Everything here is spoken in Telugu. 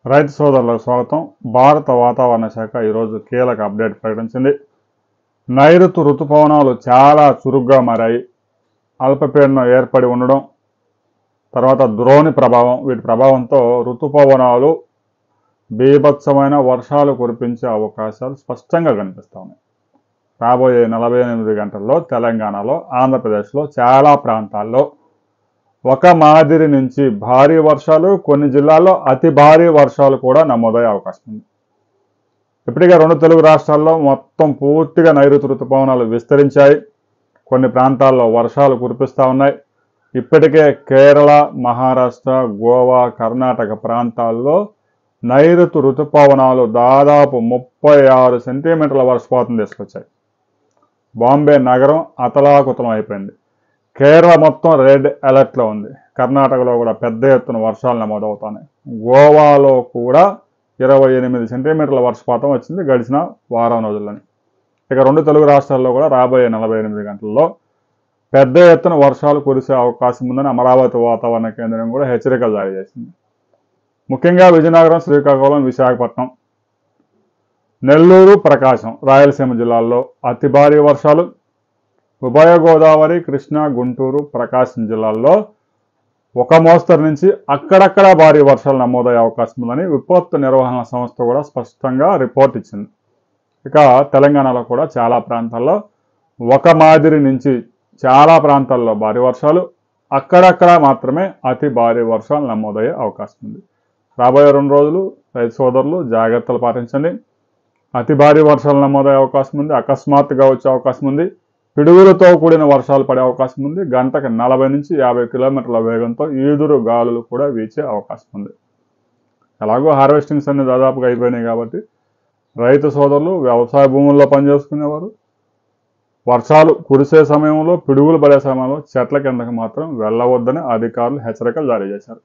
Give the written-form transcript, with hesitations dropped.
రైతు సోదరులకు స్వాగతం. భారత వాతావరణ శాఖ ఈరోజు కీలక అప్డేట్ ప్రకటించింది. నైరుతి ఋతుపవనాలు చాలా చురుగ్గా మారాయి. అల్పపీడనం ఏర్పడి ఉండడం, తర్వాత ద్రోణి ప్రభావం, వీటి ప్రభావంతో ఋతుపవనాలు బీభత్సమైన వర్షాలు కురిపించే అవకాశాలు స్పష్టంగా కనిపిస్తూ ఉన్నాయి. రాబోయే 48 గంటల్లో తెలంగాణలో, ఆంధ్రప్రదేశ్లో చాలా ప్రాంతాల్లో ఒక మాదిరి నుంచి భారీ వర్షాలు, కొన్ని జిల్లాల్లో అతి భారీ వర్షాలు కూడా నమోదయ్యే అవకాశం ఉంది. ఇప్పటికే 2 తెలుగు రాష్ట్రాల్లో మొత్తం పూర్తిగా నైరుతి ఋతుపవనాలు విస్తరించాయి. కొన్ని ప్రాంతాల్లో వర్షాలు కురిపిస్తూ ఉన్నాయి. ఇప్పటికే కేరళ, మహారాష్ట్ర, గోవా, కర్ణాటక ప్రాంతాల్లో నైరుతి ఋతుపవనాలు దాదాపు 36 సెంటీమీటర్ల వర్షపాతం తీసుకొచ్చాయి. బాంబే నగరం అతలాకుతలం అయిపోయింది. కేరళ మొత్తం రెడ్ అలర్ట్లో ఉంది. కర్ణాటకలో కూడా పెద్ద ఎత్తున వర్షాలు నమోదవుతున్నాయి. గోవాలో కూడా 28 సెంటీమీటర్ల వర్షపాతం వచ్చింది గడిచిన వారం రోజుల్లోని. ఇక 2 తెలుగు రాష్ట్రాల్లో కూడా రాబోయే 48 గంటల్లో పెద్ద ఎత్తున వర్షాలు కురిసే అవకాశం ఉందని అమరావతి వాతావరణ కేంద్రం కూడా హెచ్చరికలు జారీ చేసింది. ముఖ్యంగా విజయనగరం, శ్రీకాకుళం, విశాఖపట్నం, నెల్లూరు, ప్రకాశం, రాయలసీమ జిల్లాల్లో అతి భారీ వర్షాలు, ఉభయ గోదావరి, కృష్ణా, గుంటూరు, ప్రకాశం జిల్లాల్లో ఒక మోస్తరు నుంచి అక్కడక్కడ భారీ వర్షాలు నమోదయ్యే అవకాశం ఉందని విపత్తు నిర్వహణ సంస్థ కూడా స్పష్టంగా రిపోర్ట్ ఇచ్చింది. ఇక తెలంగాణలో కూడా చాలా ప్రాంతాల్లో ఒక మాదిరి నుంచి చాలా ప్రాంతాల్లో భారీ వర్షాలు, అక్కడక్కడ మాత్రమే అతి భారీ వర్షాలు నమోదయ్యే అవకాశం ఉంది. రాబోయే 2 రోజులు రైతు సోదరులు జాగ్రత్తలు పాటించండి. అతి భారీ వర్షాలు నమోదయ్యే అవకాశం ఉంది. అకస్మాత్తుగా వచ్చే అవకాశం ఉంది. పిడుగులతో కూడిన వర్షాలు పడే అవకాశం ఉంది. గంటకు 40 నుంచి 50 కిలోమీటర్ల వేగంతో ఈదురు గాలులు కూడా వీచే అవకాశం ఉంది. ఎలాగో హార్వెస్టింగ్స్ అన్ని దాదాపుగా అయిపోయినాయి కాబట్టి రైతు సోదరులు, వ్యవసాయ భూముల్లో పనిచేసుకునేవారు వర్షాలు కురిసే సమయంలో, పిడుగులు పడే సమయంలో చెట్ల కిందకి మాత్రం వెళ్ళవద్దని అధికారులు హెచ్చరికలు జారీ చేశారు.